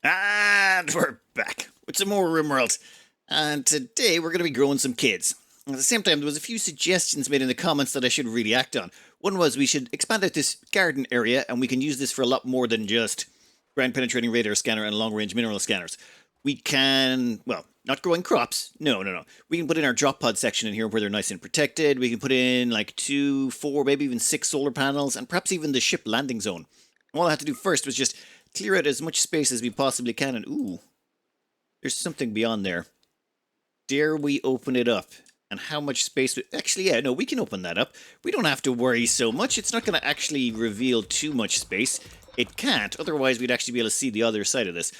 And we're back with some more Rimworld. And today we're going to be growing some kids. At the same time, there was a few suggestions made in the comments that I should really act on. One was we should expand out this garden area, and we can use this for a lot more than just ground penetrating radar scanner and long range mineral scanners. We can, well, not growing crops. No. We can put in our drop pod section in here where they're nice and protected. We can put in like 2, 4, maybe even 6 solar panels, and perhaps even the ship landing zone. All I had to do first was just clear out as much space as we possibly can, and ooh, there's something beyond there. Dare we open it up? And how much space? Actually, yeah, no, we can open that up. We don't have to worry so much. It's not going to actually reveal too much space. It can't, otherwise we'd actually be able to see the other side of this.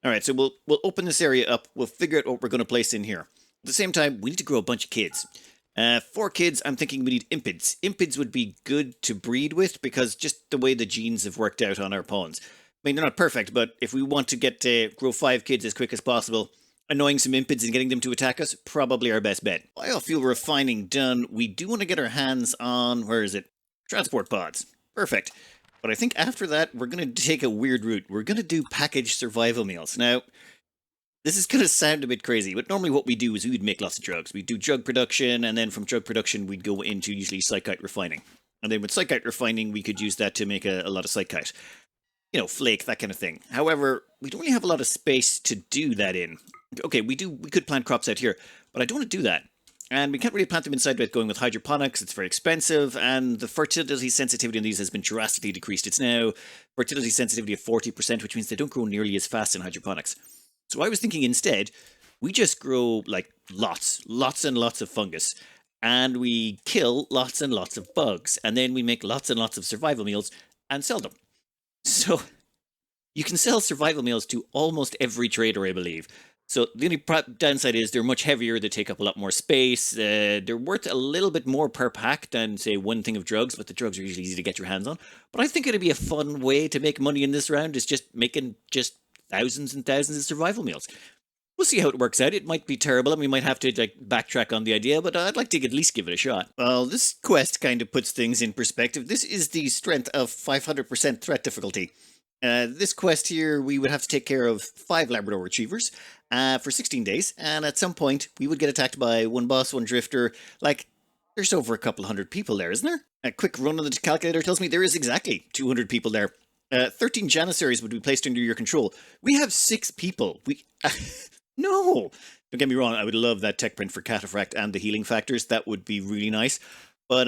Alright, so we'll open this area up. We'll figure out what we're going to place in here. At the same time, we need to grow a bunch of kids. 4 kids, I'm thinking we need impids. Impids would be good to breed with because just the way the genes have worked out on our pawns. I mean, they're not perfect, but if we want to get grow 5 kids as quick as possible, annoying some impids and getting them to attack us, probably our best bet. Biofuel refining done. We do want to get our hands on, where is it? Transport pods. Perfect. But I think after that, we're going to take a weird route. We're going to do packaged survival meals. Now, this is going to sound a bit crazy, but normally what we do is we would make lots of drugs. We do drug production, and then from drug production, we'd go into usually psychite refining. And then with psychite refining, we could use that to make a lot of psychite. You know, flake, that kind of thing. However, we don't really have a lot of space to do that in. Okay, we could plant crops out here, but I don't want to do that. And we can't really plant them inside without going with hydroponics. It's very expensive, and the fertility sensitivity on these has been drastically decreased. It's now fertility sensitivity of 40%, which means they don't grow nearly as fast in hydroponics. So I was thinking instead, we just grow like lots and lots of fungus, and we kill lots and lots of bugs, and then we make lots and lots of survival meals and sell them. So you can sell survival meals to almost every trader, I believe. So the only downside is they're much heavier, they take up a lot more space, they're worth a little bit more per pack than, say, one thing of drugs, but the drugs are usually easy to get your hands on. But I think it'd be a fun way to make money in this round, is just making just thousands and thousands of survival meals. We'll see how it works out. It might be terrible, and we might have to backtrack on the idea, but I'd like to at least give it a shot. Well, this quest kind of puts things in perspective. This is the strength of 500% threat difficulty. This quest here, we would have to take care of 5 Labrador Retrievers for 16 days, and at some point, we would get attacked by 1 boss, 1 drifter. Like, there's over a couple hundred people there, isn't there? A quick run on the calculator tells me there is exactly 200 people there. 13 Janissaries would be placed under your control. We have 6 people. No! Don't get me wrong, I would love that tech print for Cataphract and the healing factors. That would be really nice. But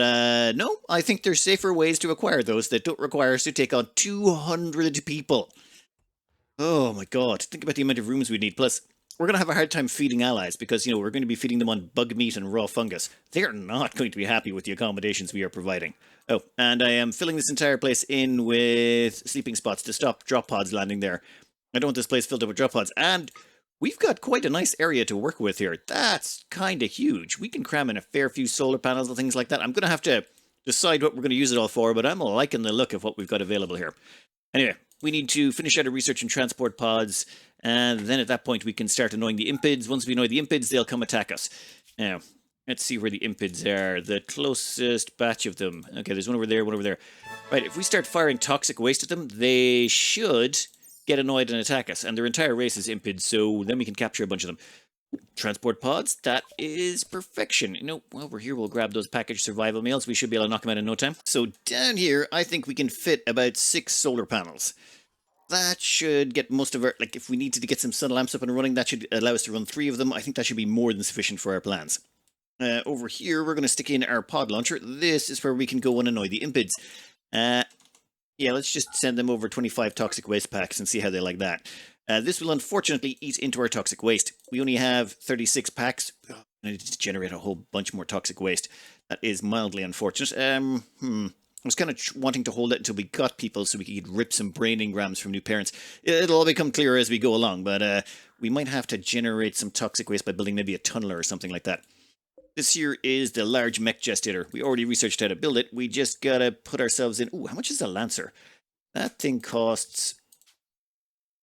no, I think there's safer ways to acquire those that don't require us to take on 200 people. Oh my god, think about the amount of rooms we need. Plus, we're going to have a hard time feeding allies because, you know, we're going to be feeding them on bug meat and raw fungus. They're not going to be happy with the accommodations we are providing. Oh, and I am filling this entire place in with sleeping spots to stop drop pods landing there. I don't want this place filled up with drop pods. And we've got quite a nice area to work with here. That's kind of huge. We can cram in a fair few solar panels and things like that. I'm going to have to decide what we're going to use it all for, but I'm liking the look of what we've got available here. Anyway, we need to finish out our research and transport pods, and then at that point we can start annoying the impids. Once we annoy the impids, they'll come attack us. Now, let's see where the impids are. The closest batch of them. Okay, there's one over there, one over there. Right, if we start firing toxic waste at them, they should get annoyed and attack us. And their entire race is impids, so then we can capture a bunch of them. Transport pods, that is perfection. You know, while we're here, we'll grab those packaged survival meals. We should be able to knock them out in no time. So down here, I think we can fit about 6 solar panels. That should get most of our, like, if we needed to get some sun lamps up and running, that should allow us to run 3 of them. I think that should be more than sufficient for our plans. Over here, we're going to stick in our pod launcher. This is where we can go and annoy the impids. Yeah, let's just send them over 25 toxic waste packs and see how they like that. This will unfortunately eat into our toxic waste. We only have 36 packs. I need to generate a whole bunch more toxic waste. That is mildly unfortunate. I was kind of wanting to hold it until we got people so we could rip some brain engrams from new parents. It'll all become clearer as we go along, but we might have to generate some toxic waste by building maybe a tunneler or something like that. This here is the large mech gestator. We already researched how to build it. We just gotta put ourselves in... Ooh, how much is a Lancer? That thing costs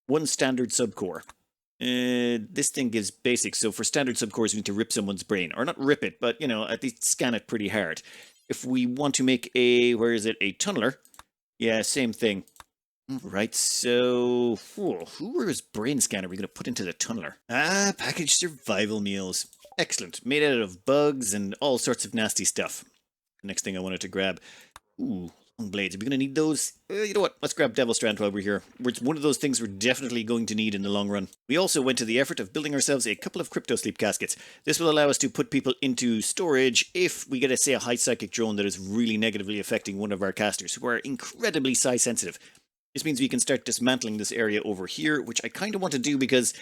1 standard subcore. This thing gives basics, so for standard subcores we need to rip someone's brain. Or not rip it, but, you know, at least scan it pretty hard. If we want to make a... Where is it? A tunneler. Yeah, same thing. Right, so who was brain scanner we going to put into the tunneler? Ah, packaged survival meals. Excellent. Made out of bugs and all sorts of nasty stuff. Next thing I wanted to grab. Ooh, long blades. Are we going to need those? You know what? Let's grab Devil Strand while we're here. It's one of those things we're definitely going to need in the long run. We also went to the effort of building ourselves a couple of crypto sleep caskets. This will allow us to put people into storage if we get, say, a high psychic drone that is really negatively affecting one of our casters, who are incredibly size sensitive. This means we can start dismantling this area over here, which I kind of want to do because,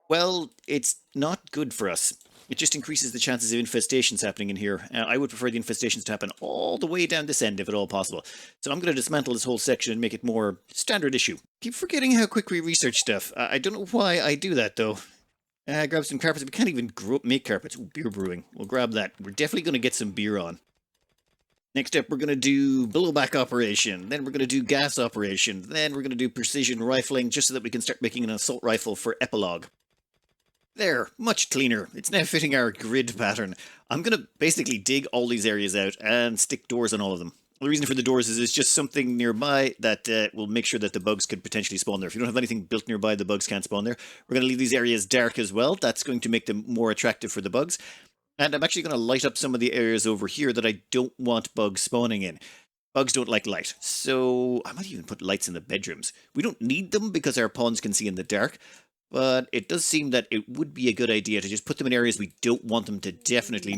well, it's not good for us. It just increases the chances of infestations happening in here. I would prefer the infestations to happen all the way down this end if at all possible. So I'm going to dismantle this whole section and make it more standard issue. Keep forgetting how quick we research stuff. I don't know why I do that though. Grab some carpets. We can't even make carpets. Ooh, beer brewing. We'll grab that. We're definitely going to get some beer on. Next up, we're going to do blowback operation, then we're going to do gas operation, then we're going to do precision rifling, just so that we can start making an assault rifle for epilogue. There, much cleaner. It's now fitting our grid pattern. I'm going to basically dig all these areas out and stick doors on all of them. The reason for the doors is it's just something nearby that will make sure that the bugs could potentially spawn there. If you don't have anything built nearby, the bugs can't spawn there. We're going to leave these areas dark as well. That's going to make them more attractive for the bugs. And I'm actually going to light up some of the areas over here that I don't want bugs spawning in. Bugs don't like light, so I might even put lights in the bedrooms. We don't need them because our pawns can see in the dark, but it does seem that it would be a good idea to just put them in areas we don't want them to definitely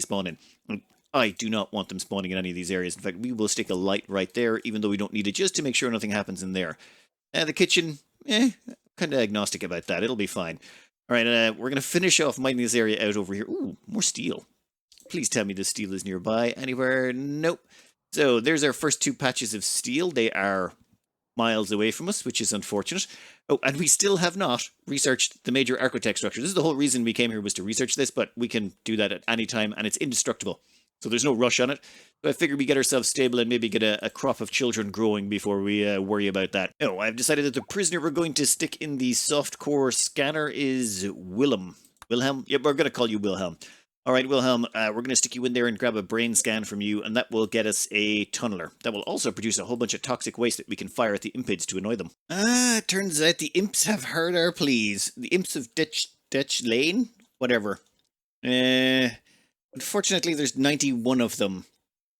spawn in. I do not want them spawning in any of these areas. In fact, we will stick a light right there, even though we don't need it, just to make sure nothing happens in there. The kitchen, kind of agnostic about that. It'll be fine. All right, we're going to finish off mining this area out over here. Ooh, more steel. Please tell me the steel is nearby anywhere. Nope. So there's our first two patches of steel. They are miles away from us, which is unfortunate. Oh, and we still have not researched the major architect structure. This is the whole reason we came here, was to research this, but we can do that at any time, and it's indestructible. So there's no rush on it. So I figure we get ourselves stable and maybe get a crop of children growing before we worry about that. Oh, I've decided that the prisoner we're going to stick in the softcore scanner is Willem. Wilhelm? Yep, we're going to call you Wilhelm. All right, Wilhelm, we're going to stick you in there and grab a brain scan from you, and that will get us a tunneler. That will also produce a whole bunch of toxic waste that we can fire at the impids to annoy them. It turns out the imps have heard our pleas. The imps of Ditch Lane? Whatever. Unfortunately, there's 91 of them.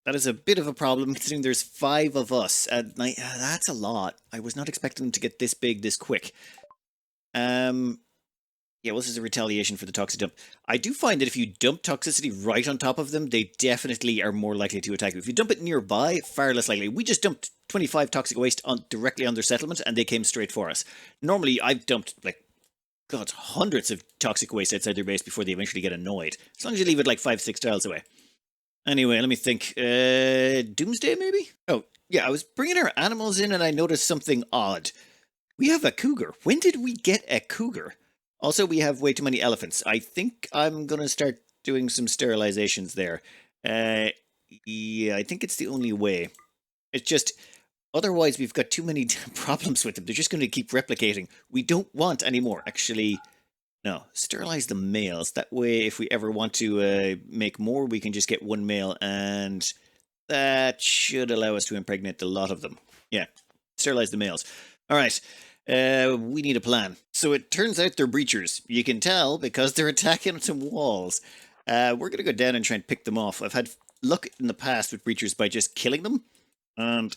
That is a bit of a problem, considering there's 5 of us. That's a lot. I was not expecting them to get this big this quick. Yeah, well, this is a retaliation for the toxic dump. I do find that if you dump toxicity right on top of them, they definitely are more likely to attack you. If you dump it nearby, far less likely. We just dumped 25 toxic waste directly on their settlement, and they came straight for us. Normally, I've dumped, hundreds of toxic waste outside their base before they eventually get annoyed. As long as you leave it 5-6 tiles away. Anyway, let me think. Doomsday, maybe? Oh, yeah, I was bringing our animals in, and I noticed something odd. We have a cougar. When did we get a cougar? Also, we have way too many elephants. I think I'm going to start doing some sterilizations there. Yeah, I think it's the only way. It's just, otherwise we've got too many problems with them. They're just going to keep replicating. We don't want any more. Actually, no. Sterilize the males. That way, if we ever want to make more, we can just get one male, and that should allow us to impregnate a lot of them. Yeah, sterilize the males. All right. We need a plan. So it turns out they're breachers. You can tell because they're attacking some walls. We're going to go down and try and pick them off. I've had luck in the past with breachers by just killing them. And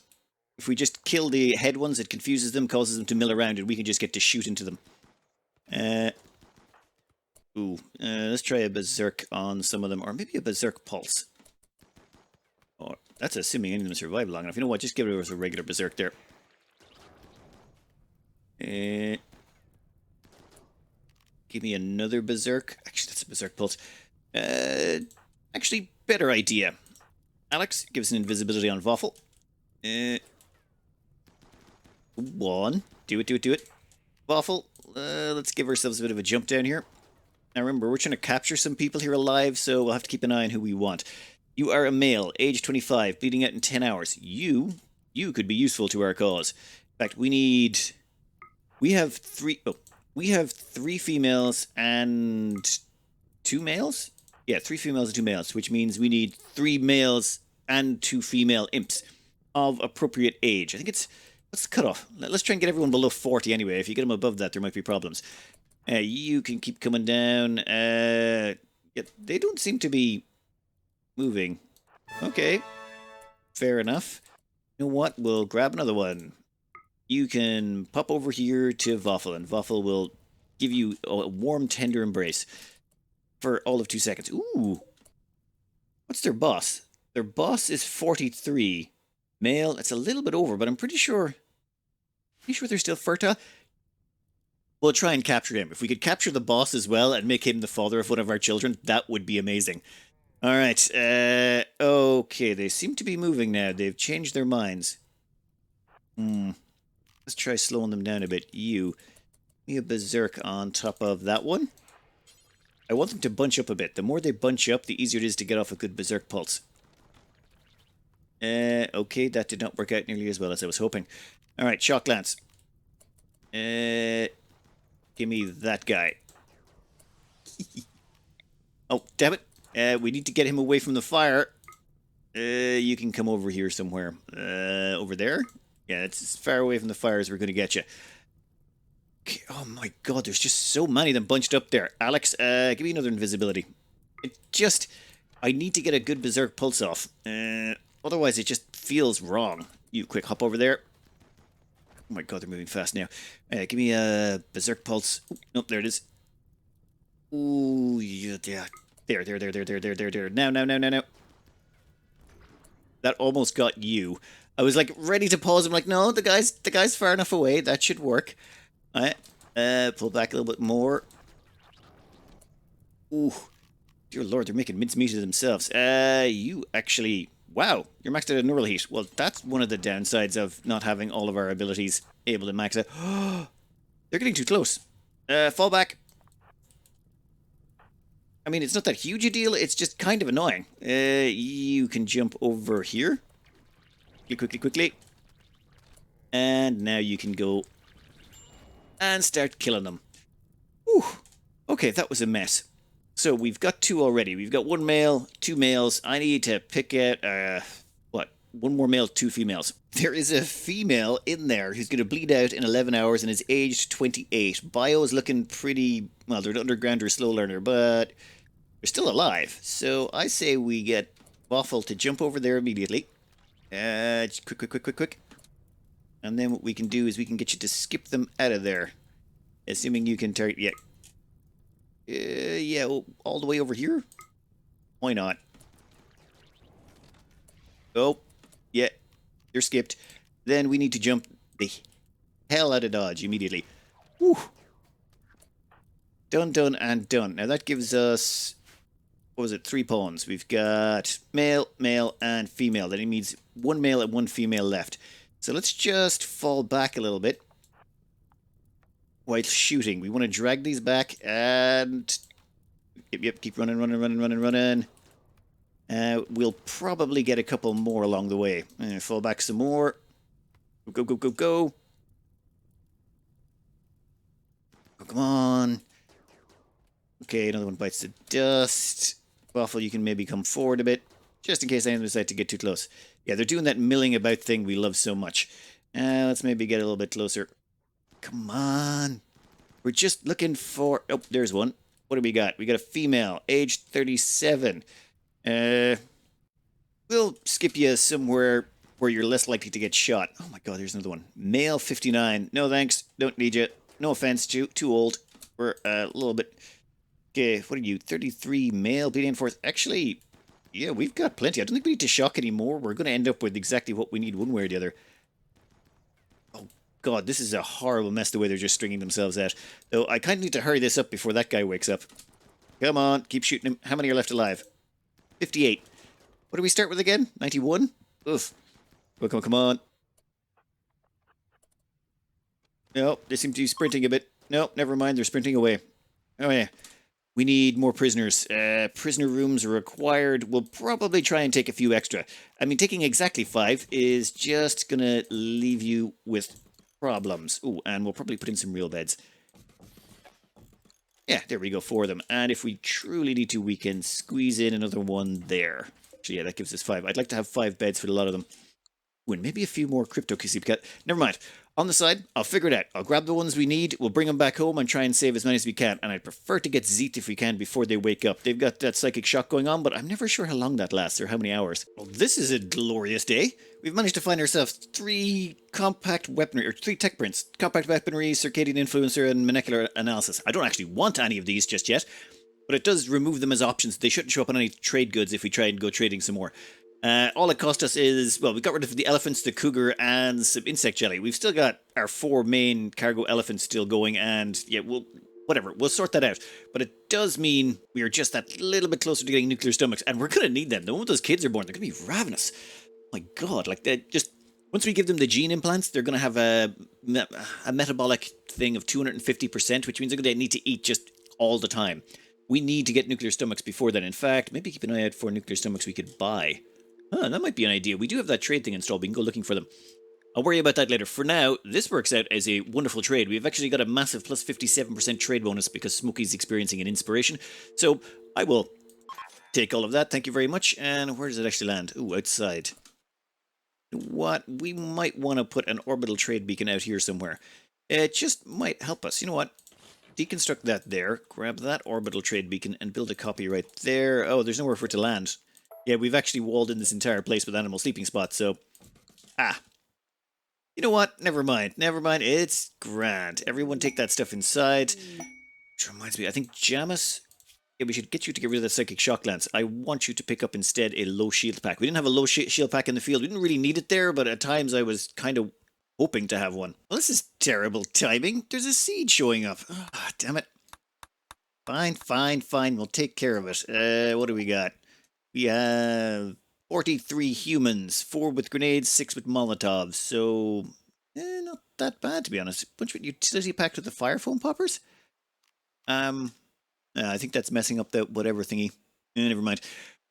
if we just kill the head ones, it confuses them, causes them to mill around, and we can just get to shoot into them. Let's try a berserk on some of them, or maybe a berserk pulse. Oh, that's assuming any of them survive long enough. You know what? Just give it a regular berserk there. Give me another berserk. Actually, that's a berserk pulse. Actually, better idea. Alex, give us an invisibility on Waffle. One. Do it. Waffle, let's give ourselves a bit of a jump down here. Now remember, we're trying to capture some people here alive, so we'll have to keep an eye on who we want. You are a male, age 25, bleeding out in 10 hours. You could be useful to our cause. In fact, we have 3 females and 2 males? Yeah, 3 females and 2 males, which means we need 3 males and 2 female imps of appropriate age. I think it's What's the cutoff? Let's try and get everyone below 40 anyway. If you get them above that, there might be problems. You can keep coming down. Yeah, they don't seem to be moving. Okay, fair enough. You know what? We'll grab another one. You can pop over here to Waffle, and Waffle will give you a warm, tender embrace for all of 2 seconds. Ooh. What's their boss? Their boss is 43. Male. It's a little bit over, but I'm pretty sure they're still fertile. We'll try and capture him. If we could capture the boss as well and make him the father of one of our children, that would be amazing. All right. Okay, they seem to be moving now. They've changed their minds. Let's try slowing them down a bit. You. Be a berserk on top of that one. I want them to bunch up a bit. The more they bunch up, the easier it is to get off a good berserk pulse. Okay, that did not work out nearly as well as I was hoping. All right, shock lance. Give me that guy. Oh, damn it. We need to get him away from the fire. You can come over here somewhere. Over there? Yeah, it's as far away from the fire as we're going to get you. Okay. Oh my god, there's just so many of them bunched up there. Alex, give me another invisibility. I need to get a good berserk pulse off. Otherwise it just feels wrong. You quick hop over there. Oh my god, they're moving fast now. Give me a berserk pulse. Ooh, nope, there it is. Ooh, yeah. There. Now. That almost got you. I was like ready to pause. I'm like, no, the guy's far enough away. That should work. Alright. Pull back a little bit more. Ooh. Dear lord, they're making mincemeat of themselves. You actually... Wow, you're maxed out at neural heat. Well, that's one of the downsides of not having all of our abilities able to max out. They're getting too close. Fall back. I mean, it's not that huge a deal. It's just kind of annoying. You can jump over here. Quickly. And now you can go and start killing them. Whew. Okay, that was a mess. So we've got 2 already. We've got 1 male, 2 males. I need to pick out, 1 more male, 2 females. There is a female in there who's going to bleed out in 11 hours and is aged 28. Bio is looking pretty... Well, they're an underground or slow learner, but they're still alive. So I say we get Waffle to jump over there immediately. Quick. And then what we can do is we can get you to skip them out of there. Assuming you can target... Yeah, all the way over here? Why not? Oh, yeah, they're skipped. Then we need to jump the hell out of dodge immediately. Whew. Done, and done. Now that gives us... What was it? 3 pawns. We've got male, and female. That means 1 male and 1 female left. So let's just fall back a little bit. While shooting. We want to drag these back and... Yep, keep running. We'll probably get a couple more along the way. Fall back some more. Go. Oh, come on. Okay, another one bites the dust. Waffle, you can maybe come forward a bit. Just in case anyone decides to get too close. Yeah, they're doing that milling about thing we love so much. Let's maybe get a little bit closer. Come on. We're just looking for... Oh, there's one. What do we got? We got a female, aged 37. We'll skip you somewhere where you're less likely to get shot. Oh my god, there's another one. Male, 59. No thanks. Don't need you. No offense, too old. We're a little bit... Okay, what are you? 33 male, bleeding force. Actually, yeah, we've got plenty. I don't think we need to shock anymore. We're going to end up with exactly what we need one way or the other. God, this is a horrible mess the way they're just stringing themselves out. Though I kind of need to hurry this up before that guy wakes up. Come on, keep shooting him. How many are left alive? 58. What do we start with again? 91? Oof. Well, come on. No, they seem to be sprinting a bit. No, never mind, they're sprinting away. Oh yeah. We need more prisoners. Prisoner rooms are required. We'll probably try and take a few extra. I mean, taking exactly 5 is just gonna leave you with... problems. Ooh, and we'll probably put in some real beds. Yeah, there we go, 4 of them. And if we truly need to, we can squeeze in another one there. Actually, yeah, that gives us 5. I'd like to have 5 beds for a lot of them. Ooh, and maybe a few more cryptocurrency. Never mind. On the side, I'll figure it out. I'll grab the ones we need, we'll bring them back home and try and save as many as we can. And I'd prefer to get Zeet if we can before they wake up. They've got that psychic shock going on, but I'm never sure how long that lasts or how many hours. Well, this is a glorious day. We've managed to find ourselves 3 compact weaponry, or 3 tech prints. Compact weaponry, circadian influencer, and molecular analysis. I don't actually want any of these just yet, but it does remove them as options. They shouldn't show up on any trade goods if we try and go trading some more. All it cost us is, well, we got rid of the elephants, the cougar, and some insect jelly. We've still got our 4 main cargo elephants still going, and yeah, we'll sort that out. But it does mean we are just that little bit closer to getting nuclear stomachs, and we're going to need them. The moment those kids are born, they're going to be ravenous. My God, like, once we give them the gene implants, they're going to have a metabolic thing of 250%, which means they're going to need to eat just all the time. We need to get nuclear stomachs before then. In fact, maybe keep an eye out for nuclear stomachs we could buy. Huh, that might be an idea. We do have that trade thing installed. We can go looking for them. I'll worry about that later. For now, this works out as a wonderful trade. We've actually got a massive plus 57% trade bonus because Smokey's experiencing an inspiration. So I will take all of that. Thank you very much. And where does it actually land? Ooh, outside. What? We might want to put an orbital trade beacon out here somewhere. It just might help us. You know what? Deconstruct that there. Grab that orbital trade beacon and build a copy right there. Oh, there's nowhere for it to land. Yeah, we've actually walled in this entire place with animal sleeping spots, so... You know what? Never mind. Never mind. It's grand. Everyone take that stuff inside. Which reminds me, I think Jamis... Yeah, we should get you to get rid of that psychic shock lance. I want you to pick up instead a low shield pack. We didn't have a low shield pack in the field. We didn't really need it there, but at times I was kind of hoping to have one. Well, this is terrible timing. There's a seed showing up. Ah, damn it. Fine, fine, fine. We'll take care of it. What do we got? We have 43 humans, 4 with grenades, 6 with Molotovs, so not that bad to be honest. Bunch of utility packed with the fire foam poppers? I think that's messing up the whatever thingy. Never mind.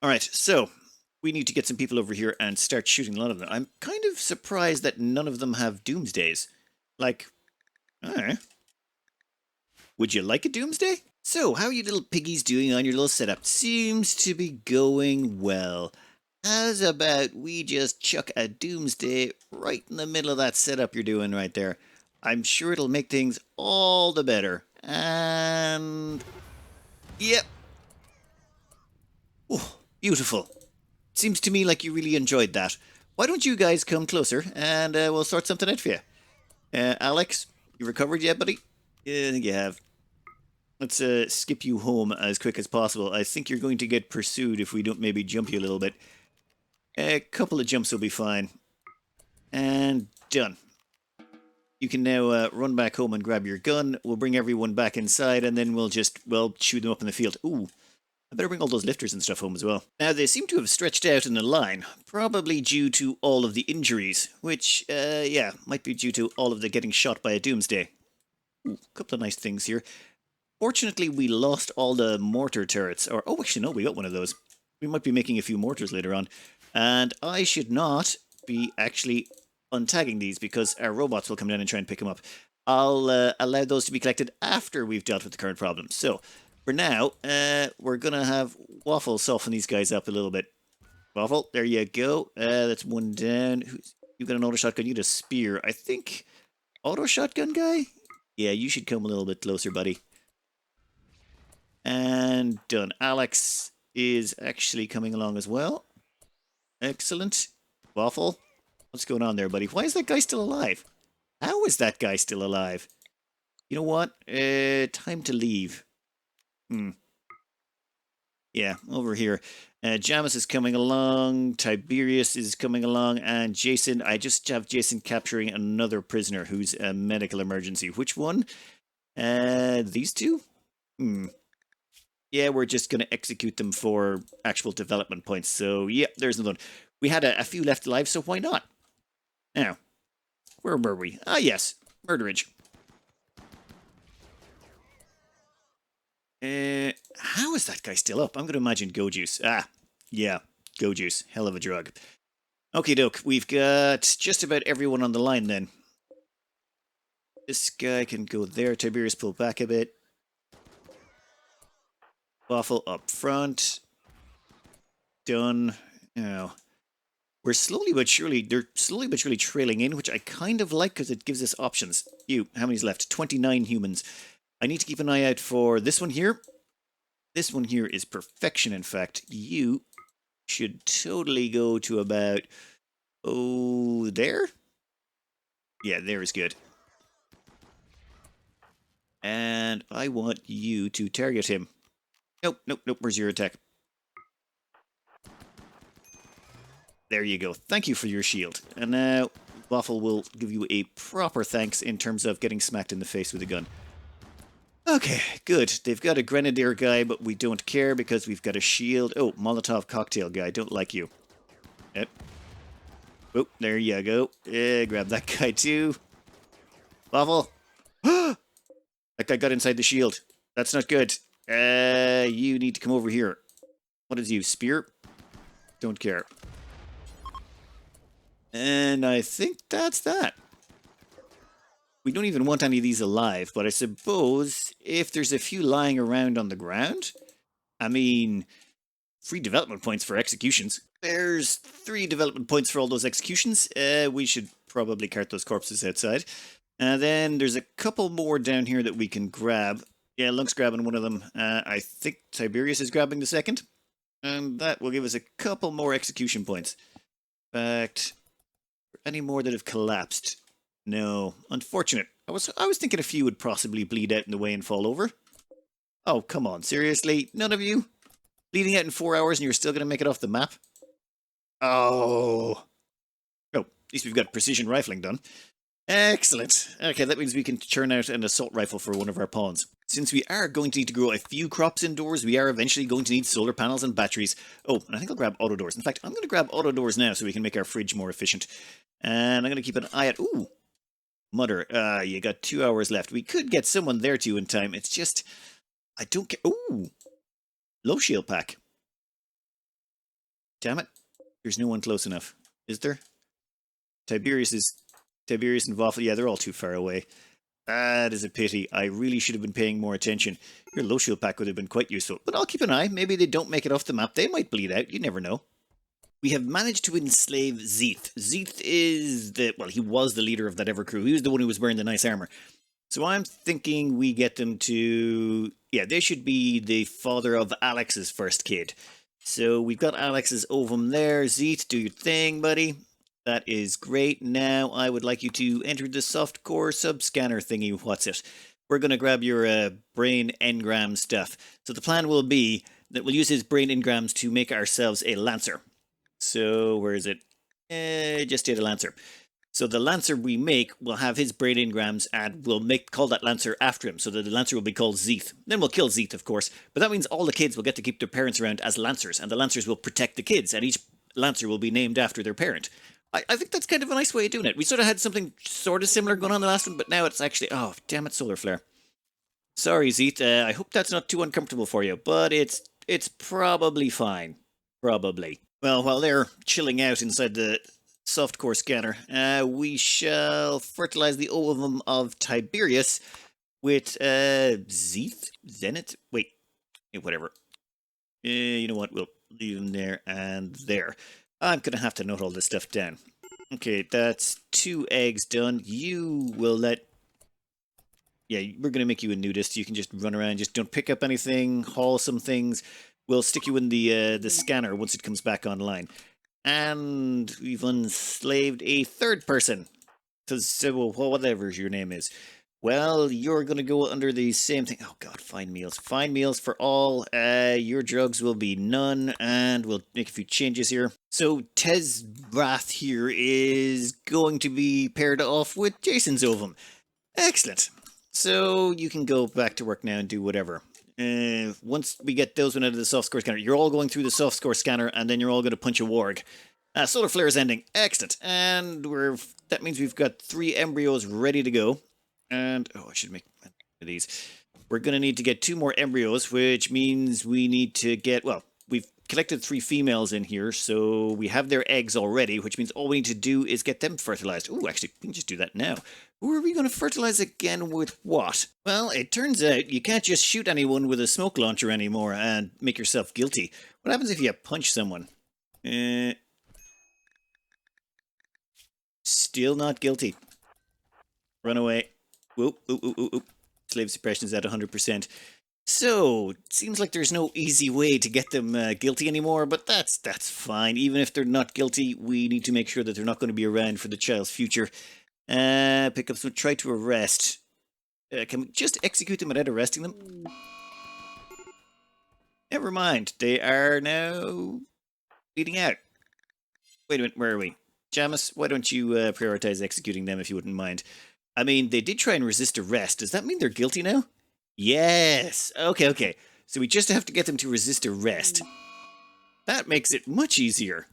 Alright, so we need to get some people over here and start shooting a lot of them. I'm kind of surprised that none of them have doomsdays. Like, alright. Would you like a doomsday? So, how are you little piggies doing on your little setup? Seems to be going well. How's about we just chuck a doomsday right in the middle of that setup you're doing right there? I'm sure it'll make things all the better. And... yep. Oh, beautiful. Seems to me like you really enjoyed that. Why don't you guys come closer and we'll sort something out for you. Alex, you recovered yet, buddy? Yeah, I think you have. Let's skip you home as quick as possible. I think you're going to get pursued if we don't maybe jump you a little bit. A couple of jumps will be fine. And done. You can now run back home and grab your gun. We'll bring everyone back inside and then we'll just, well, shoot them up in the field. Ooh, I better bring all those lifters and stuff home as well. Now, they seem to have stretched out in a line, probably due to all of the injuries, which, yeah, might be due to all of the getting shot by a doomsday. Ooh, a couple of nice things here. Fortunately, we lost all the mortar turrets. Or, oh, actually, no, we got one of those. We might be making a few mortars later on. And I should not be actually untagging these because our robots will come down and try and pick them up. I'll allow those to be collected after we've dealt with the current problem. So, for now, we're going to have Waffle soften these guys up a little bit. Waffle, there you go. That's one down. You got an auto shotgun, you got a spear. I think auto shotgun guy? Yeah, you should come a little bit closer, buddy. And done. Alex is actually coming along as well. Excellent. Waffle, what's going on there, buddy? Why is that guy still alive? How is that guy still alive? You know what? Time to leave. Yeah, over here. Jamis is coming along. Tiberius is coming along. And Jason, I just have Jason capturing another prisoner who's a medical emergency. Which one? These two? Yeah, we're just going to execute them for actual development points. So, yeah, there's another one. We had a few left alive, so why not? Now, where were we? Ah, yes, Murderage. How is that guy still up? I'm going to imagine Go Juice. Ah, yeah, Go Juice. Hell of a drug. Okie doke, we've got just about everyone on the line then. This guy can go there. Tiberius, pull back a bit. Waffle up front. Done. Now, They're slowly but surely trailing in, which I kind of like because it gives us options. How many's left? 29 humans. I need to keep an eye out for this one here. This one here is perfection, in fact. You should totally go to about, there? Yeah, there is good. And I want you to target him. Nope, where's your attack? There you go. Thank you for your shield. And now, Waffle will give you a proper thanks in terms of getting smacked in the face with a gun. Okay, good. They've got a grenadier guy, but we don't care because we've got a shield. Oh, Molotov cocktail guy. Don't like you. Yep. Oh, there you go. Grab that guy too. Waffle. That guy got inside the shield. That's not good. You need to come over here. What is you? Spear? Don't care. And I think that's that. We don't even want any of these alive, but I suppose if there's a few lying around on the ground, I mean, free development points for executions. There's 3 development points for all those executions. We should probably cart those corpses outside. And then there's a couple more down here that we can grab. Yeah, Lunk's grabbing one of them. I think Tiberius is grabbing the second. And that will give us a couple more execution points. In fact, any more that have collapsed? No. Unfortunate. I was thinking a few would possibly bleed out in the way and fall over. Oh, come on. Seriously? None of you? Bleeding out in 4 hours and you're still going to make it off the map? Oh. Oh, at least we've got precision rifling done. Excellent. Okay, that means we can churn out an assault rifle for one of our pawns. Since we are going to need to grow a few crops indoors, we are eventually going to need solar panels and batteries. Oh, and I think I'll grab auto doors. In fact, I'm going to grab auto doors now so we can make our fridge more efficient. And I'm going to keep an eye out... Ooh! Mother, you got 2 hours left. We could get someone there to you in time. It's just... I don't get... Ooh! Low shield pack. Damn it. There's no one close enough. Is there? Tiberius and Waffle, yeah, they're all too far away. That is a pity. I really should have been paying more attention. Your low shield pack would have been quite useful. But I'll keep an eye. Maybe they don't make it off the map. They might bleed out. You never know. We have managed to enslave Zeeth. Zeeth is he was the leader of that Ever crew. He was the one who was wearing the nice armor. So I'm thinking we get them to... Yeah, they should be the father of Alex's first kid. So we've got Alex's ovum there. Zeeth, do your thing, buddy. That is great. Now I would like you to enter the softcore sub-scanner thingy. What's it? We're going to grab your brain engram stuff. So the plan will be that we'll use his brain engrams to make ourselves a Lancer. So where is it? Just did a Lancer. So the Lancer we make will have his brain engrams and we'll call that Lancer after him so that the Lancer will be called Zeeth. Then we'll kill Zeeth, of course. But that means all the kids will get to keep their parents around as Lancers and the Lancers will protect the kids and each Lancer will be named after their parent. I think that's kind of a nice way of doing it. We sort of had something sort of similar going on the last one, but now it's actually... Oh, damn it, solar flare. Sorry, Zeeth. I hope that's not too uncomfortable for you, but it's probably fine. Probably. Well, while they're chilling out inside the softcore scanner, we shall fertilize the ovum of Tiberius with Zeeth? Zenith? Wait, whatever. You know what? We'll leave them there and there. I'm going to have to note all this stuff down. Okay, that's 2 eggs done. You will let... Yeah, we're going to make you a nudist. You can just run around. Just don't pick up anything. Haul some things. We'll stick you in the scanner once it comes back online. And we've enslaved a 3rd person. Because, whatever your name is. Well, you're going to go under the same thing. Oh, God, fine meals. Fine meals for all. Your drugs will be none, and we'll make a few changes here. So, Tezbrath here is going to be paired off with Jason's ovum. Excellent. So, you can go back to work now and do whatever. Once we get those one out of the soft score scanner, you're all going through the soft score scanner, and then you're all going to punch a warg. Solar flare is ending. Excellent. And that means we've got 3 embryos ready to go. And, I should make these. We're going to need to get 2 more embryos, which means we need to get, we've collected 3 females in here, so we have their eggs already, which means all we need to do is get them fertilized. Oh, actually, we can just do that now. Who are we going to fertilize again with what? Well, it turns out you can't just shoot anyone with a smoke launcher anymore and make yourself guilty. What happens if you punch someone? Still not guilty. Run away. Whoop, whoop, whoop, whoop, whoop. Slave suppression is at 100%. So, it seems like there's no easy way to get them guilty anymore, but that's fine. Even if they're not guilty, we need to make sure that they're not going to be around for the child's future. Pick up some, try to arrest. Can we just execute them without arresting them? Never mind, they are now bleeding out. Wait a minute, where are we? Jamis, why don't you prioritize executing them if you wouldn't mind? I mean, they did try and resist arrest. Does that mean they're guilty now? Yes. Okay. So we just have to get them to resist arrest. That makes it much easier.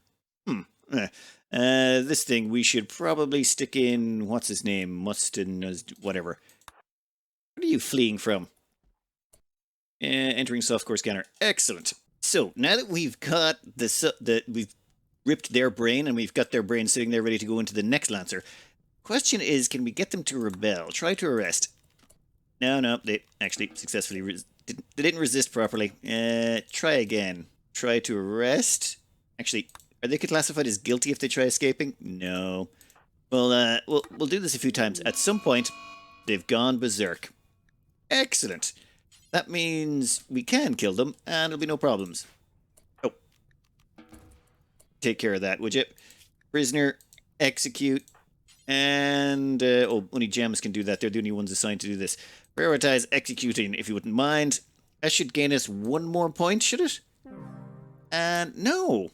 This thing we should probably stick in, what's his name? Mustin, whatever. What are you fleeing from? Entering softcore scanner. Excellent. So now that we've got we've ripped their brain and we've got their brain sitting there ready to go into the next Lancer. Question is, can we get them to rebel? Try to arrest. No, they actually successfully they didn't resist properly. Try again. Try to arrest. Actually, are they classified as guilty if they try escaping? No. Well, we'll do this a few times. At some point, they've gone berserk. Excellent. That means we can kill them, and there'll be no problems. Oh. Take care of that, would you? Prisoner, execute, and... only Jamis can do that. They're the only ones assigned to do this. Prioritize executing, if you wouldn't mind. That should gain us one more point, should it? And no.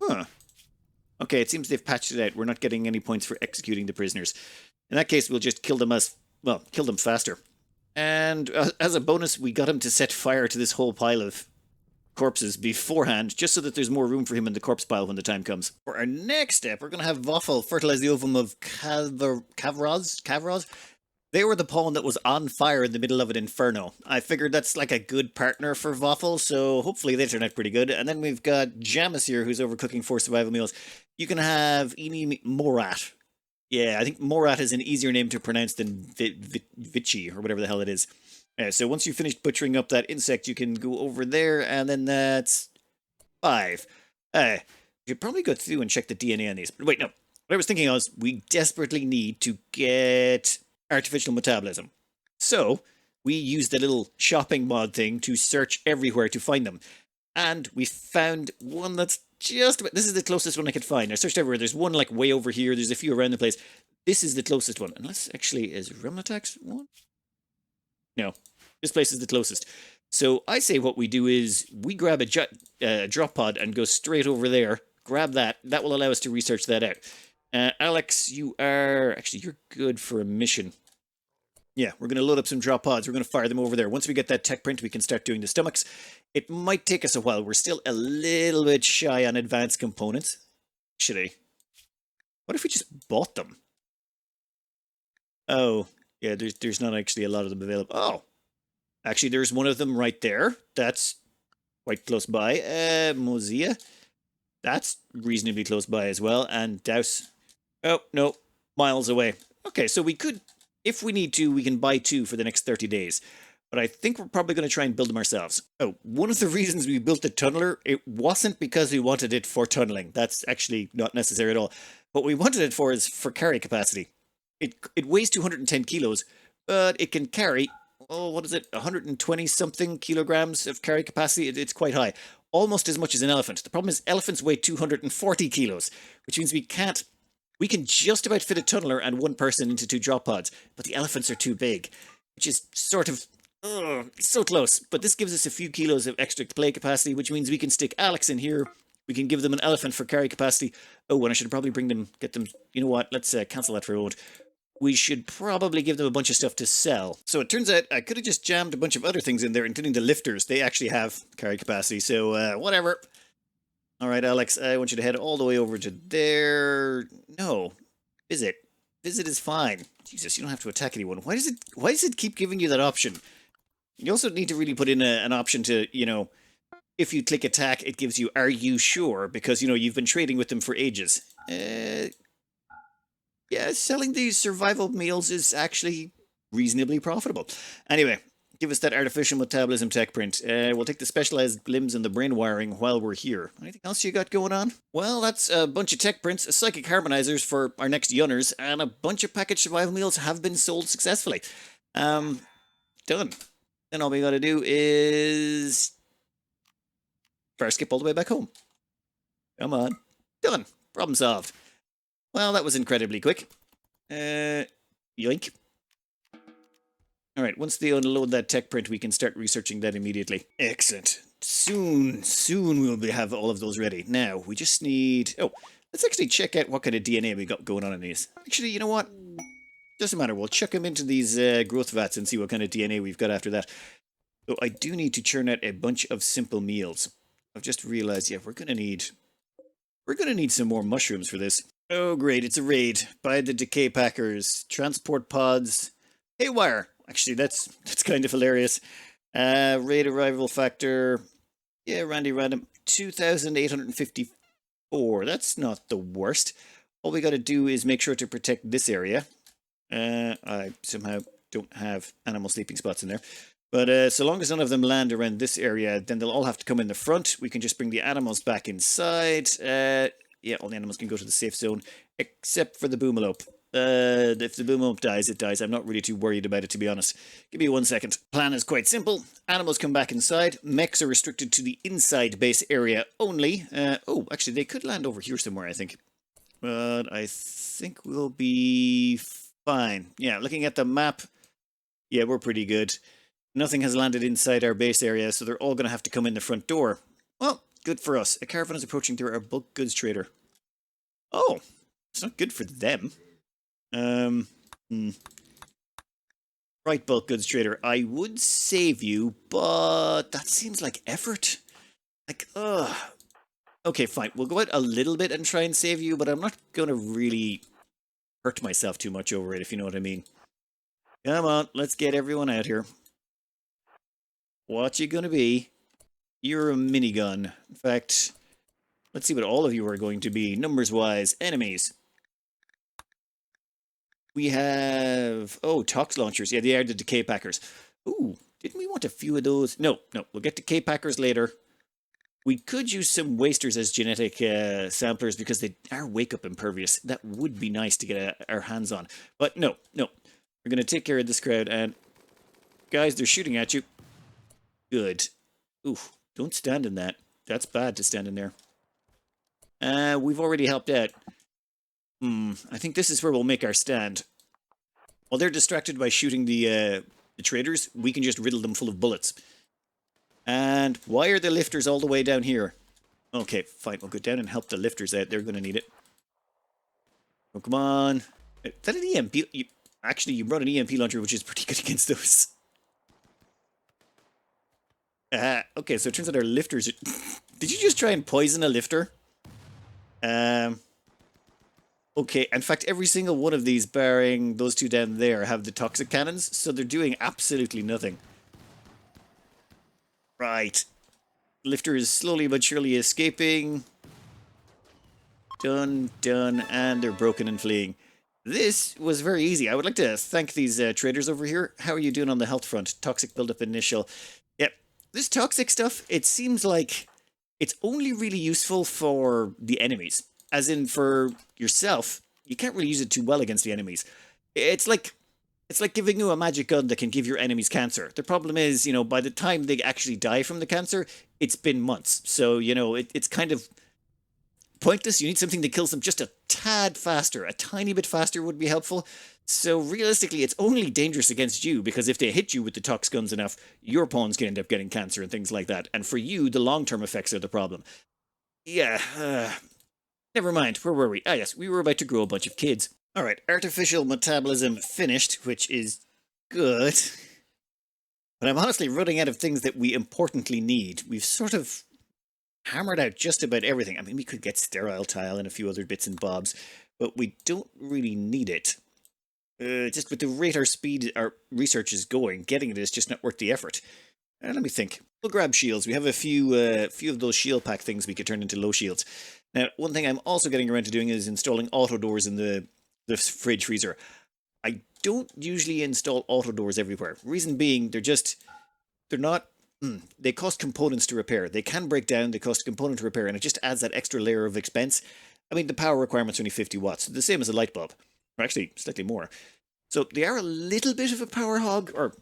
Huh. Okay, it seems they've patched it out. We're not getting any points for executing the prisoners. In that case, we'll just kill them kill them faster. And as a bonus, we got him to set fire to this whole pile of corpses beforehand, just so that there's more room for him in the corpse pile when the time comes. For our next step, we're going to have Voffel fertilize the ovum of Kavros. They were the pawn that was on fire in the middle of an inferno. I figured that's like a good partner for Voffel, so hopefully they turn out pretty good. And then we've got Jamis here, who's overcooking 4 survival meals. You can have Ini Morat. Yeah, I think Morat is an easier name to pronounce than Vici, or whatever the hell it is. So once you've finished butchering up that insect, you can go over there, and then that's 5. You should probably go through and check the DNA on these. But wait, no. What I was thinking was, we desperately need to get artificial metabolism. So, we used the little shopping mod thing to search everywhere to find them. And we found one that's just about... This is the closest one I could find. I searched everywhere. There's one like way over here. There's a few around the place. This is the closest one. Unless actually, is Remnatax one? No. This place is the closest. So I say what we do is we grab a drop pod and go straight over there. Grab that. That will allow us to research that out. Alex, you are... Actually, you're good for a mission. Yeah, we're going to load up some drop pods. We're going to fire them over there. Once we get that tech print, we can start doing the stomachs. It might take us a while. We're still a little bit shy on advanced components. Actually, what if we just bought them? Oh, yeah, there's not actually a lot of them available. Oh, actually, there's one of them right there. That's quite close by. Mozia. That's reasonably close by as well. And Douse. Oh, no, miles away. Okay, so we could... If we need to, we can buy 2 for the next 30 days. But I think we're probably going to try and build them ourselves. Oh, one of the reasons we built the tunneler, it wasn't because we wanted it for tunneling. That's actually not necessary at all. What we wanted it for is for carry capacity. It weighs 210 kilos, but it can carry, 120-something kilograms of carry capacity. It's quite high. Almost as much as an elephant. The problem is elephants weigh 240 kilos, which means we can just about fit a tunneler and 1 person into 2 drop pods, but the elephants are too big, which is sort of, so close. But this gives us a few kilos of extra play capacity, which means we can stick Alex in here. We can give them an elephant for carry capacity. Oh, and I should probably get them, you know what, let's cancel that for a moment. We should probably give them a bunch of stuff to sell. So it turns out I could have just jammed a bunch of other things in there, including the lifters. They actually have carry capacity, so whatever. All right, Alex, I want you to head all the way over to there. No, visit. Visit is fine. Jesus, you don't have to attack anyone. Why does it keep giving you that option? You also need to really put in an option to, if you click attack, it gives you, are you sure? Because, you've been trading with them for ages. Yeah, selling these survival meals is actually reasonably profitable. Anyway, Give us that artificial metabolism tech print. We'll take the specialized limbs and the brain wiring while we're here. Anything else you got going on? Well, that's a bunch of tech prints, psychic harmonizers for our next Yunners, and a bunch of packaged survival meals have been sold successfully. Done. Then all we gotta do is fire skip all the way back home. Come on. Done. Problem solved. Well, that was incredibly quick. Yoink. Alright, once they unload that tech print, we can start researching that immediately. Excellent. Soon we'll have all of those ready. Now, we just need... Oh, let's actually check out what kind of DNA we got going on in these. Actually, you know what? Doesn't matter. We'll chuck them into these growth vats and see what kind of DNA we've got after that. So I do need to churn out a bunch of simple meals. I've just realized, yeah, we're gonna need some more mushrooms for this. Oh, great, it's a raid by the decay packers. Transport pods. Haywire. Actually, that's kind of hilarious. Raid arrival factor. Yeah, random. 2,854. That's not the worst. All we got to do is make sure to protect this area. I somehow don't have animal sleeping spots in there. But so long as none of them land around this area, then they'll all have to come in the front. We can just bring the animals back inside. Yeah, all the animals can go to the safe zone, except for the boomalope. If the boomalope dies, it dies. I'm not really too worried about it, to be honest. Give me 1 second. Plan is quite simple. Animals come back inside. Mechs are restricted to the inside base area only. Oh, actually, they could land over here somewhere, I think. But I think we'll be fine. Yeah, looking at the map, yeah, we're pretty good. Nothing has landed inside our base area, so they're all going to have to come in the front door. Well, good for us. A caravan is approaching through our bulk goods trader. Oh, it's not good for them. Right, bulk goods trader. I would save you, but that seems like effort. Like, ugh. Okay, fine. We'll go out a little bit and try and save you, but I'm not going to really hurt myself too much over it, if you know what I mean. Come on, let's get everyone out here. What you gonna be? You're a minigun. In fact, let's see what all of you are going to be, numbers-wise. Enemies. We have... Oh, tox launchers. Yeah, they are the decay packers. Ooh, didn't we want a few of those? No, we'll get decay packers later. We could use some wasters as genetic samplers because they are wake-up impervious. That would be nice to get our hands on. But no. We're going to take care of this crowd. And guys, they're shooting at you. Good. Oof, don't stand in that. That's bad to stand in there. We've already helped out. I think this is where we'll make our stand. While they're distracted by shooting the traders, we can just riddle them full of bullets. And why are the lifters all the way down here? Okay, fine. We'll go down and help the lifters out. They're going to need it. Oh, come on. Is that an EMP? Actually, you brought an EMP launcher, which is pretty good against those. Okay, so it turns out our lifters... Did you just try and poison a lifter? Okay, in fact, every single one of these, barring those two down there, have the toxic cannons, so they're doing absolutely nothing. Right. Lifter is slowly but surely escaping. Done, and they're broken and fleeing. This was very easy. I would like to thank these traders over here. How are you doing on the health front? Toxic buildup initial. Yep. This toxic stuff, it seems like it's only really useful for the enemies. As in, for yourself, you can't really use it too well against the enemies. It's like giving you a magic gun that can give your enemies cancer. The problem is, you know, by the time they actually die from the cancer, it's been months. So, you know, it's kind of pointless. You need something that kills them just a tad faster. A tiny bit faster would be helpful. So realistically, it's only dangerous against you, because if they hit you with the tox guns enough, your pawns can end up getting cancer and things like that. And for you, the long-term effects are the problem. Yeah, never mind. Where were we? Ah, yes, we were about to grow a bunch of kids. Alright, artificial metabolism finished, which is good. But I'm honestly running out of things that we importantly need. We've sort of hammered out just about everything. I mean, we could get sterile tile and a few other bits and bobs, but we don't really need it. Just with the rate our research is going, getting it is just not worth the effort. Let me think. We'll grab shields. We have a few of those shield pack things we could turn into low shields. Now, one thing I'm also getting around to doing is installing auto doors in the fridge freezer. I don't usually install auto doors everywhere. Reason being, they're not, they cost components to repair. They can break down, they cost a component to repair, and it just adds that extra layer of expense. I mean, the power requirement's only 50 watts, the same as a light bulb, or actually slightly more. So they are a little bit of a power hog, or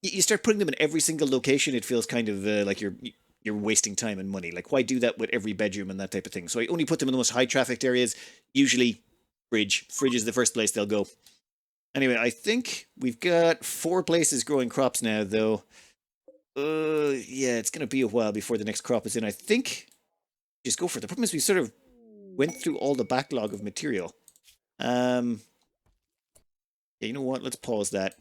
you start putting them in every single location, it feels kind of like you're wasting time and money. Like, why do that with every bedroom and that type of thing? So I only put them in the most high trafficked areas, usually fridge. Fridge is the first place they'll go. Anyway, I think we've got 4 places growing crops now, though. Yeah, it's going to be a while before the next crop is in. I think just go for it. The problem is we sort of went through all the backlog of material. Yeah, you know what? Let's pause that.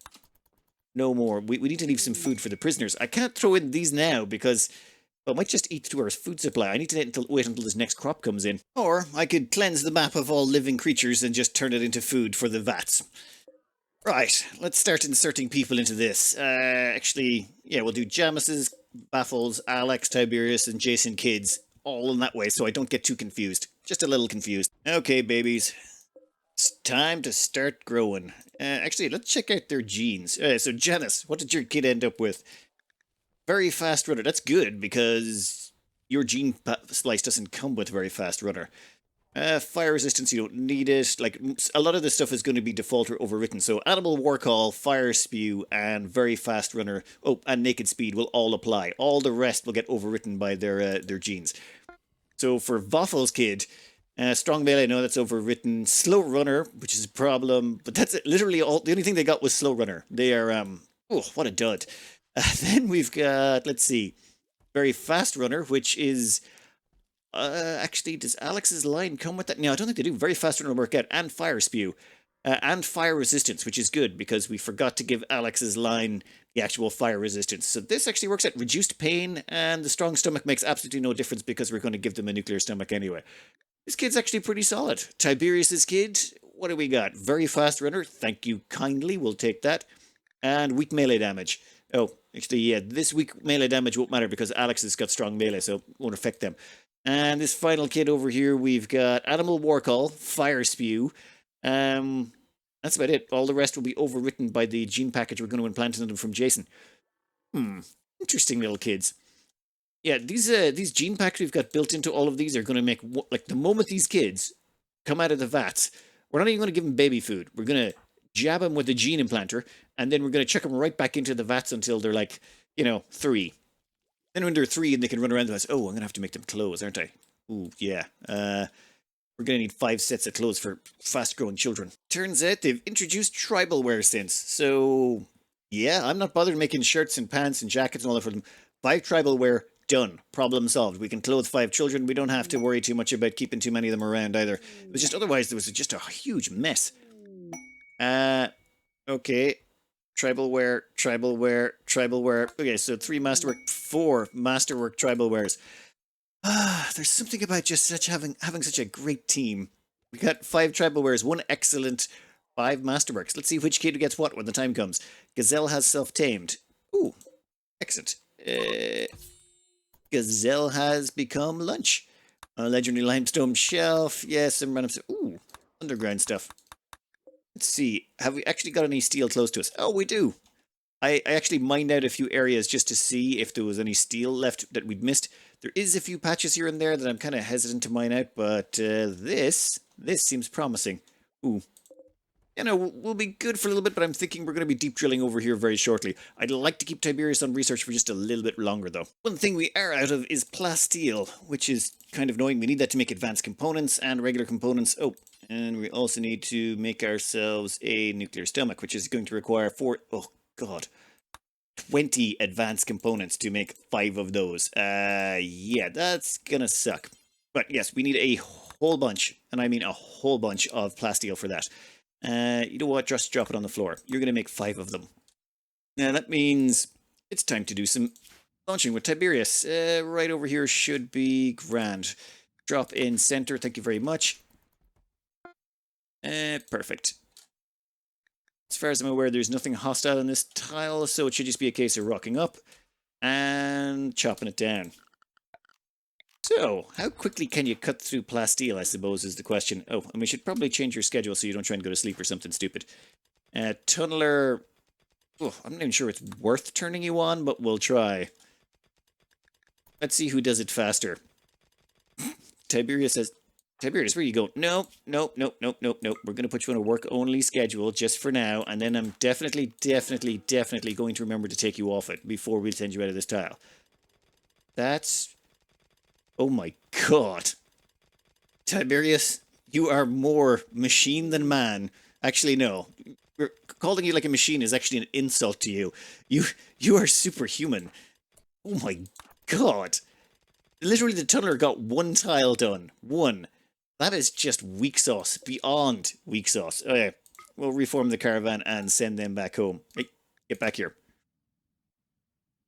No more. We need to leave some food for the prisoners. I can't throw in these now because well, I might just eat through our food supply. I need to wait until this next crop comes in. Or I could cleanse the map of all living creatures and just turn it into food for the vats. Right, let's start inserting people into this. Actually, yeah, we'll do Jameses, Baffles, Alex, Tiberius, and Jason Kids, all in that way, so I don't get too confused. Just a little confused. Okay, babies. It's time to start growing. Actually, let's check out their genes. So, Janice, what did your kid end up with? Very fast runner. That's good, because your gene slice doesn't come with very fast runner. Fire resistance, you don't need it. Like, a lot of this stuff is going to be default or overwritten. So, animal war call, fire spew, and very fast runner, and naked speed will all apply. All the rest will get overwritten by their genes. So, for Vaffel's kid, strong melee, no, that's overwritten. Slow runner, which is a problem, but that's it. Literally all. The only thing they got was slow runner. They are, oh, what a dud. Then we've got, let's see, very fast runner, which is. Actually, does Alex's line come with that? No, I don't think they do. Very fast runner work out, and fire spew, and fire resistance, which is good because we forgot to give Alex's line the actual fire resistance. So this actually works out reduced pain, and the strong stomach makes absolutely no difference because we're going to give them a nuclear stomach anyway. This kid's actually pretty solid. Tiberius's kid, what do we got? Very fast runner, thank you kindly, we'll take that. And weak melee damage. Oh, actually, yeah, this weak melee damage won't matter because Alex has got strong melee, so it won't affect them. And this final kid over here, we've got Animal War Call, Fire Spew. That's about it. All the rest will be overwritten by the gene package we're going to implant in them from Jason. Interesting little kids. Yeah, these gene packs we've got built into all of these are going to make, like, the moment these kids come out of the vats, we're not even going to give them baby food. We're going to jab them with the gene implanter, and then we're going to chuck them right back into the vats until they're like, 3. Then when they're 3 and they can run around the house, I'm going to have to make them clothes, aren't I? Ooh, yeah. We're going to need 5 sets of clothes for fast-growing children. Turns out they've introduced tribal wear since. So, yeah, I'm not bothered making shirts and pants and jackets and all that for them. 5 tribal wear, done. Problem solved. We can clothe 5 children. We don't have to worry too much about keeping too many of them around either. It was just, otherwise, there was just a huge mess. Okay. Tribal wear, tribal wear, tribal wear. Okay, so 3 masterwork, 4 masterwork tribal wares. There's something about just having such a great team. We got 5 tribal wares, 1 excellent, 5 masterworks. Let's see which kid gets what when the time comes. Gazelle has self-tamed. Ooh, excellent. Gazelle has become lunch. Legendary limestone shelf. Yes, some random stuff. Ooh, underground stuff. Let's see. Have we actually got any steel close to us? Oh, we do. I actually mined out a few areas just to see if there was any steel left that we'd missed. There is a few patches here and there that I'm kind of hesitant to mine out, but this seems promising. Ooh. We'll be good for a little bit, but I'm thinking we're going to be deep drilling over here very shortly. I'd like to keep Tiberius on research for just a little bit longer, though. One thing we are out of is plasteel, which is kind of annoying. We need that to make advanced components and regular components. Oh, and we also need to make ourselves a nuclear stomach, which is going to require 20 advanced components to make 5 of those. Yeah, that's gonna suck. But yes, we need a whole bunch, and I mean a whole bunch of plasteel for that. You know what? Just drop it on the floor. You're gonna make 5 of them. Now that means it's time to do some launching with Tiberius. Right over here should be grand. Drop in center. Thank you very much. Perfect. As far as I'm aware, there's nothing hostile in this tile, so it should just be a case of rocking up and chopping it down. So, how quickly can you cut through plasteel, I suppose, is the question. Oh, and we should probably change your schedule so you don't try and go to sleep or something stupid. Tunneler, oh, I'm not even sure it's worth turning you on, but we'll try. Let's see who does it faster. Tiberius says, Tiberius, where you go? No, no, no, no, no, no. We're going to put you on a work-only schedule just for now, and then I'm definitely going to remember to take you off it before we send you out of this tile. That's... Oh my god. Tiberius, you are more machine than man. Actually, no. Calling you like a machine is actually an insult to you. You are superhuman. Oh my god. Literally, the tunneler got one tile done. One. That is just weak sauce. Beyond weak sauce. Okay. We'll reform the caravan and send them back home. Hey, get back here.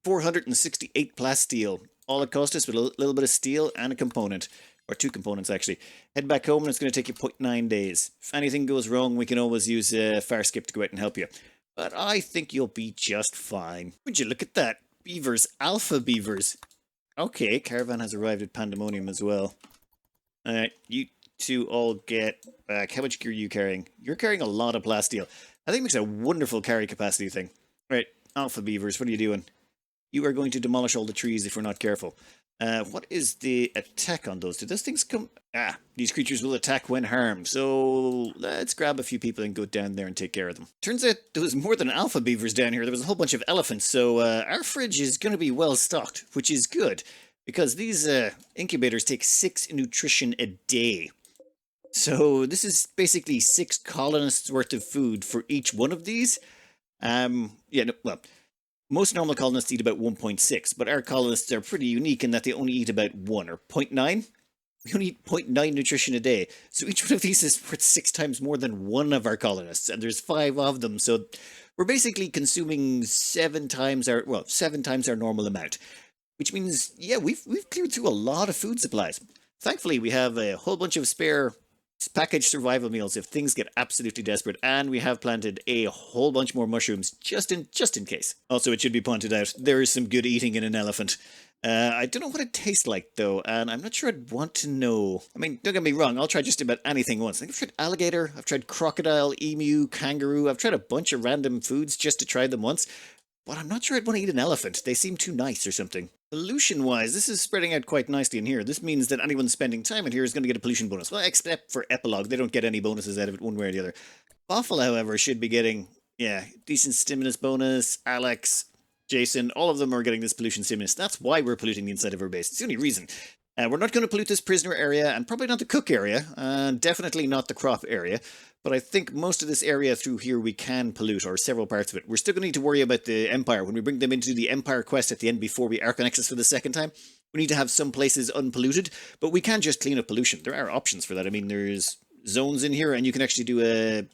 468 plasteel. All it cost us with a little bit of steel and a component. Or 2 components, actually. Head back home and it's going to take you 0.9 days. If anything goes wrong, we can always use Farskip to go out and help you. But I think you'll be just fine. Would you look at that? Beavers. Alpha beavers. Okay, caravan has arrived at Pandemonium as well. Alright, you two all get back. How much gear are you carrying? You're carrying a lot of plasteel. I think it makes a wonderful carry capacity thing. Right, Alpha beavers, what are you doing? You are going to demolish all the trees if we're not careful. What is the attack on those? Do those things come... Ah, these creatures will attack when harmed. So let's grab a few people and go down there and take care of them. Turns out there was more than alpha beavers down here. There was a whole bunch of elephants. So our fridge is going to be well stocked, which is good. Because these incubators take 6 nutrition a day. So this is basically 6 colonists worth of food for each one of these. Yeah, no, well... Most normal colonists eat about 1.6, but our colonists are pretty unique in that they only eat about 1 or 0.9. We only eat 0.9 nutrition a day, so each one of these is worth 6 times more than one of our colonists, and there's 5 of them, so we're basically consuming 7 times our normal amount. Which means, yeah, we've cleared through a lot of food supplies. Thankfully, we have a whole bunch of spare packaged survival meals if things get absolutely desperate, and we have planted a whole bunch more mushrooms just in case. Also, it should be pointed out, there is some good eating in an elephant. I don't know what it tastes like though, and I'm not sure I'd want to know. I mean, don't get me wrong, I'll try just about anything once. I've tried alligator, I've tried crocodile, emu, kangaroo, I've tried a bunch of random foods just to try them once, but I'm not sure I'd want to eat an elephant. They seem too nice or something. Pollution-wise, this is spreading out quite nicely in here. This means that anyone spending time in here is going to get a pollution bonus. Well, except for Epilogue. They don't get any bonuses out of it one way or the other. Boffle, however, should be getting, yeah, decent stimulus bonus. Alex, Jason, all of them are getting this pollution stimulus. That's why we're polluting the inside of our base. It's the only reason. We're not going to pollute this prisoner area, and probably not the cook area, and definitely not the crop area. But I think most of this area through here we can pollute, or several parts of it. We're still going to need to worry about the Empire. When we bring them into the Empire quest at the end before we archonexus for the second time, we need to have some places unpolluted, but we can just clean up pollution. There are options for that. I mean, there's zones in here, and you can actually do a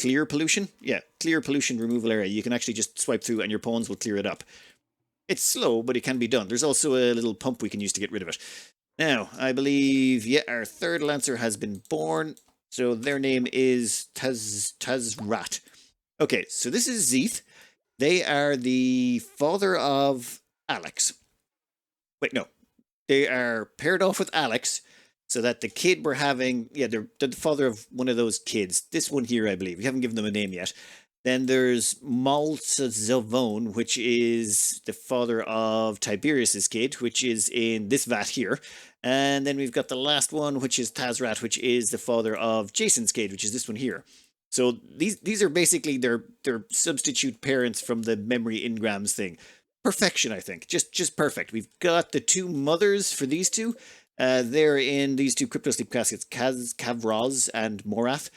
clear pollution. Yeah, clear pollution removal area. You can actually just swipe through and your pawns will clear it up. It's slow, but it can be done. There's also a little pump we can use to get rid of it. Now, I believe, yeah, our 3rd Lancer has been born. So their name is Tazrat. Okay, so this is Zeeth. They are the father of Alex. Wait, no. They are paired off with Alex so that the kid we're having... Yeah, they're the father of one of those kids. This one here, I believe. We haven't given them a name yet. Then there's Malzavone, which is the father of Tiberius's kid, which is in this vat here. And then we've got the last one, which is Tazrat, which is the father of Jason's kid, which is this one here. So these are basically their substitute parents from the memory engrams thing. Perfection, I think. Just perfect. We've got the 2 mothers for these 2. They're in these 2 cryptosleep caskets, Kavraz and Morath.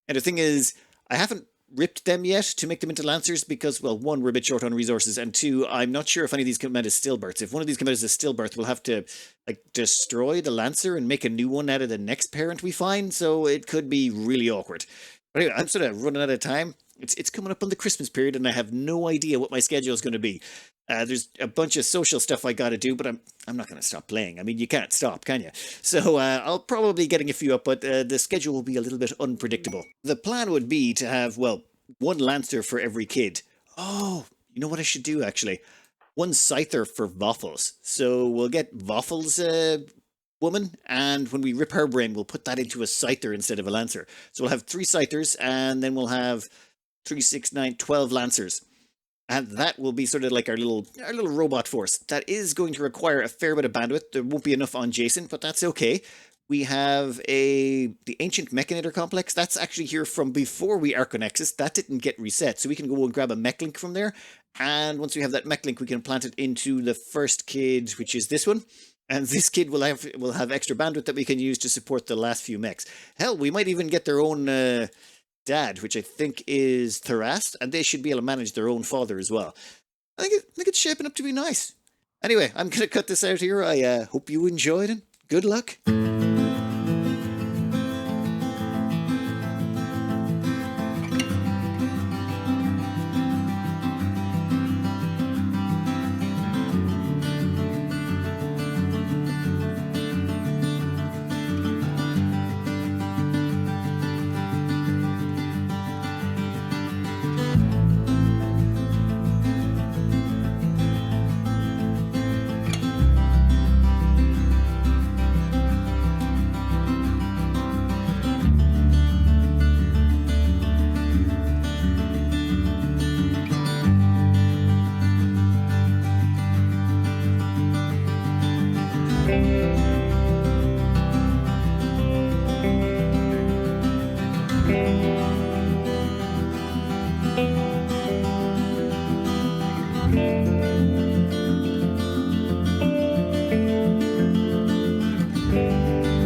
And the thing is, I haven't ripped them yet to make them into Lancers because, well, 1, we're a bit short on resources, and 2, I'm not sure if any of these come out as stillbirths. If one of these come out as a stillbirth, we'll have to, like, destroy the Lancer and make a new one out of the next parent we find, so it could be really awkward. But anyway, I'm sort of running out of time. It's coming up on the Christmas period, and I have no idea what my schedule is going to be. There's a bunch of social stuff I got to do, but I'm not going to stop playing. I mean, you can't stop, can you? So I'll probably be getting a few up, but the schedule will be a little bit unpredictable. The plan would be to have, well, 1 Lancer for every kid. Oh, you know what I should do, actually? 1 Scyther for Waffles. So we'll get Waffles woman, and when we rip her brain, we'll put that into a Scyther instead of a Lancer. So we'll have 3 Scythers, and then we'll have 3, 6, 9, 12 Lancers. And that will be sort of like our little robot force. That is going to require a fair bit of bandwidth. There won't be enough on Jason, but that's okay. We have the Ancient Mechanator Complex. That's actually here from before we archonexus. That didn't get reset, so we can go and grab a mech link from there. And once we have that mech link, we can plant it into the first kid, which is this one. And this kid will have extra bandwidth that we can use to support the last few mechs. Hell, we might even get their own dad, which I think is Tharast, and they should be able to manage their own father as well. I think it's shaping up to be nice. Anyway, I'm going to cut this out here. I hope you enjoyed it. Good luck.